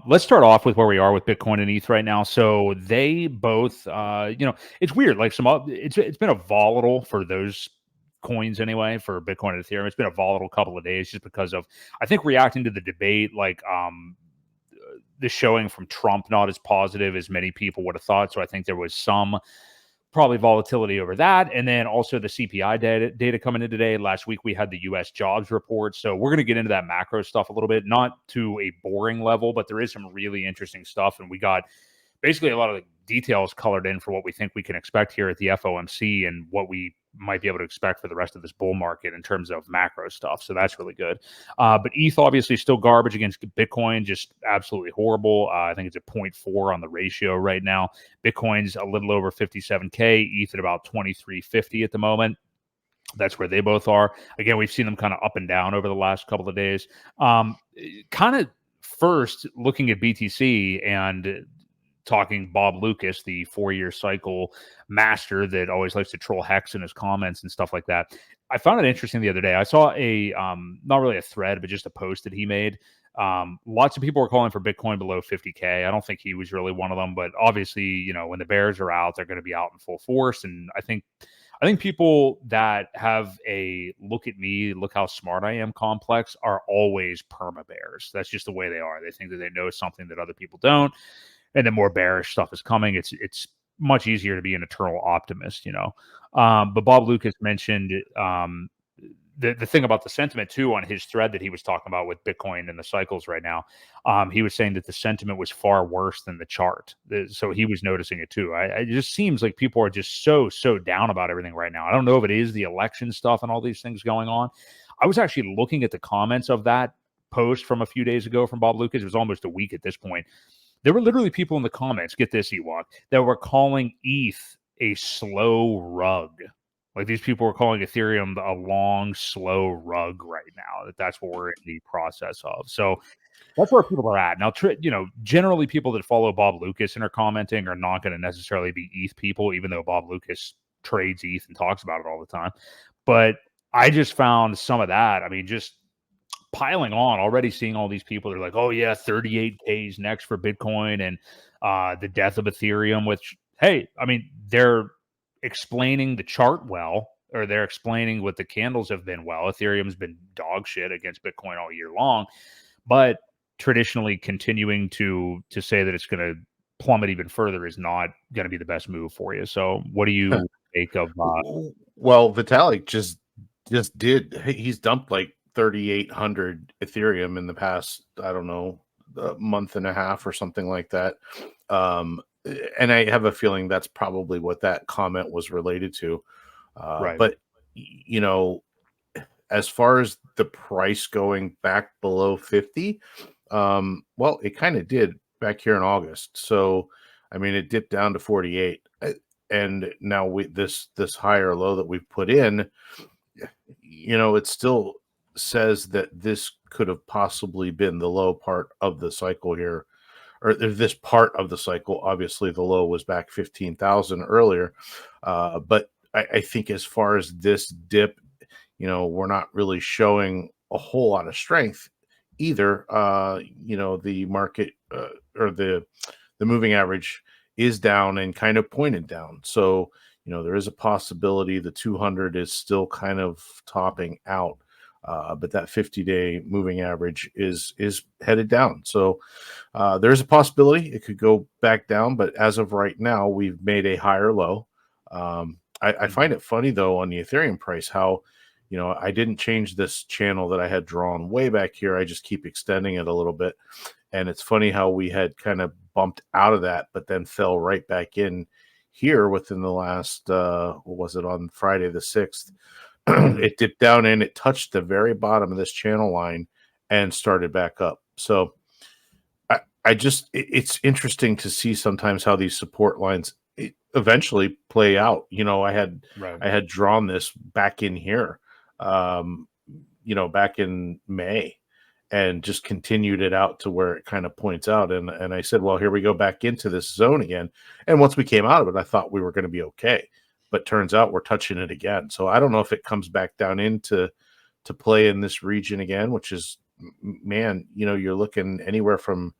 Let's start off with where we are with Bitcoin and ETH right now. So they both, it's weird. Like it's been a volatile for those coins anyway, for Bitcoin and Ethereum. It's been a volatile couple of days just because of, I think, reacting to the debate, like the showing from Trump not as positive as many people would have thought. So I think there was some probably volatility over that. And then also the CPI data coming in today. Last week we had the US jobs report. So we're going to get into that macro stuff a little bit, not to a boring level, but there is some really interesting stuff. And we got basically a lot of the details colored in for what we think we can expect here at the FOMC and what we might be able to expect for the rest of this bull market in terms of macro stuff. So that's really good. But ETH obviously still garbage against Bitcoin, just absolutely horrible. I think it's a 0.4 on the ratio right now. Bitcoin's a little over 57K, ETH at about 2350 at the moment. That's where they both are. Again, we've seen them kind of up and down over the last couple of days. Kind of first looking at BTC and talking Bob Lucas, the 4-year cycle master that always likes to troll Hex in his comments and stuff like that. I found it interesting the other day. I saw a not really a thread, but just a post that he made. Lots of people were calling for Bitcoin below 50K. I don't think he was really one of them, but obviously, when the bears are out, they're going to be out in full force. And I think people that have a look at me, look how smart I am complex are always perma bears. That's just the way they are. They think that they know something that other people don't. And then more bearish stuff is coming. It's much easier to be an eternal optimist, But Bob Lucas mentioned the thing about the sentiment too on his thread that he was talking about with Bitcoin and the cycles right now. He was saying that the sentiment was far worse than the chart. So he was noticing it too. It just seems like people are just so down about everything right now. I don't know if it is the election stuff and all these things going on. I was actually looking at the comments of that post from a few days ago from Bob Lucas. It was almost a week at this point. There were literally people in the comments, get this, Ewok, that were calling ETH a slow rug. Like these people were calling Ethereum a long, slow rug right now. That's what we're in the process of. So that's where people are at. Now, generally people that follow Bob Lucas and are commenting are not going to necessarily be ETH people, even though Bob Lucas trades ETH and talks about it all the time. But I just found some of that. I mean, just piling on, already seeing all these people that are like, oh yeah, 38K is next for Bitcoin and the death of Ethereum, which, hey, I mean, they're explaining the chart well, or they're explaining what the candles have been well. Ethereum's been dog shit against Bitcoin all year long, but traditionally continuing to say that it's going to plummet even further is not going to be the best move for you. So what do you make of well, Vitalik just did, he's dumped like 3,800 Ethereum in the past, I don't know, a month and a half or something like that. And I have a feeling that's probably what that comment was related to. right? But, as far as the price going back below 50, well, it kind of did back here in August. So, I mean, it dipped down to 48. And now this higher low that we've put in, it still says that this could have possibly been the low part of the cycle here, or this part of the cycle. Obviously, the low was back 15,000 earlier. But I think as far as this dip, we're not really showing a whole lot of strength either. The market or the moving average is down and kind of pointed down. So, there is a possibility the 200 is still kind of topping out. But that 50-day moving average is headed down. So there's a possibility it could go back down. But as of right now, we've made a higher low. I find it funny, though, on the Ethereum price, how, I didn't change this channel that I had drawn way back here. I just keep extending it a little bit. And it's funny how we had kind of bumped out of that, but then fell right back in here within the last, what was it, on Friday the 6th. It dipped down and it touched the very bottom of this channel line and started back up. So it's interesting to see sometimes how these support lines eventually play out. I had drawn this back in here, back in May, and just continued it out to where it kind of points out. And I said, well, here we go back into this zone again. And once we came out of it, I thought we were going to be okay. But turns out we're touching it again. So I don't know if it comes back down into play in this region again, which is, man, you're looking anywhere from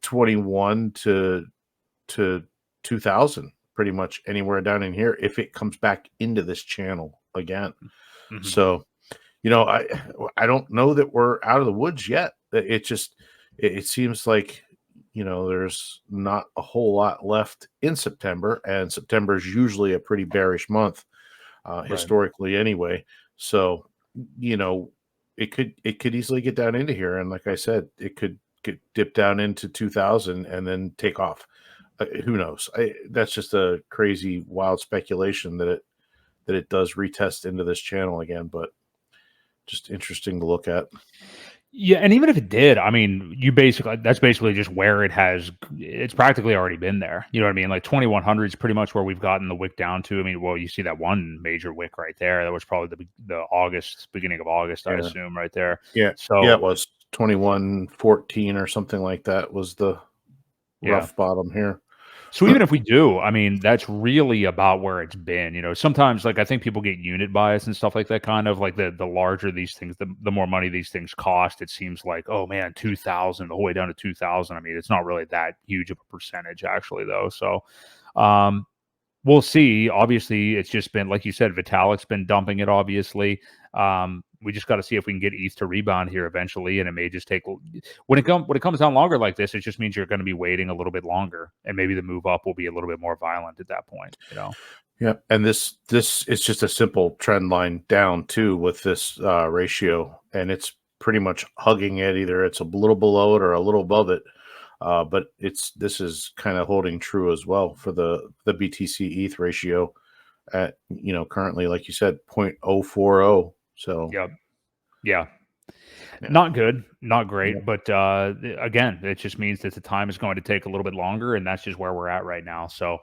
21 to 2000, pretty much anywhere down in here if it comes back into this channel again. Mhm. So, I don't know that we're out of the woods yet. It seems like, there's not a whole lot left in September, and September is usually a pretty bearish month, Right. historically anyway. So, it could easily get down into here, and like I said, it could dip down into 2000 and then take off. Who knows? That's just a crazy, wild speculation that it does retest into this channel again, but just interesting to look at. Yeah, and even if it did, I mean, that's basically just where it's practically already been there. You know what I mean? Like 2100 is pretty much where we've gotten the wick down to. I mean, well, you see that one major wick right there. That was probably the beginning of August, I assume, right there. Yeah. So Yeah, it was 2114 or something like that was the rough bottom here. So even if we do, I mean, that's really about where it's been. Sometimes like I think people get unit bias and stuff like that, kind of like the larger these things, the more money these things cost. It seems like, oh man, 2000 the whole way down to 2000. I mean, it's not really that huge of a percentage actually though. So we'll see. Obviously, it's just been, like you said, Vitalik's been dumping it, obviously. We just got to see if we can get ETH to rebound here eventually, and it may just take when it comes down longer like this. It just means you're going to be waiting a little bit longer, and maybe the move up will be a little bit more violent at that point. Yeah, and this is just a simple trend line down too with this ratio, and it's pretty much hugging it. Either it's a little below it or a little above it, but this is kind of holding true as well for the BTC ETH ratio at currently, like you said, 0.040. So yeah. Not good, not great, but again, it just means that the time is going to take a little bit longer, and that's just where we're at right now. So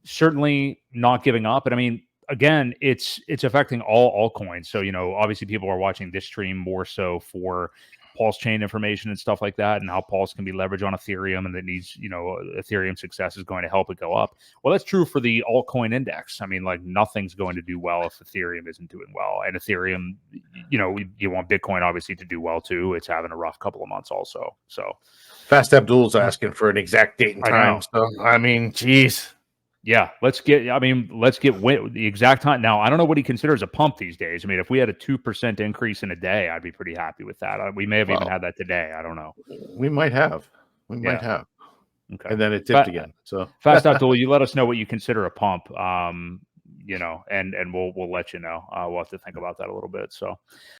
certainly not giving up. And I mean, again, it's affecting all altcoins. So obviously people are watching this stream more so for Pulse chain information and stuff like that, and how Pulse can be leveraged on Ethereum, and that needs, Ethereum success is going to help it go up. Well, that's true for the altcoin index. I mean, like nothing's going to do well if Ethereum isn't doing well, and Ethereum, you want Bitcoin obviously to do well too. It's having a rough couple of months also. So Fast Abdul's asking for an exact date and time. So I mean, geez. Yeah, let's get the exact time. Now, I don't know what he considers a pump these days. I mean, if we had a 2% increase in a day, I'd be pretty happy with that. We may have even had that today. I don't know. We might have. Might have. Okay. And then it dipped again. So Fast Abdul, you let us know what you consider a pump. And we'll let you know. We'll have to think about that a little bit. So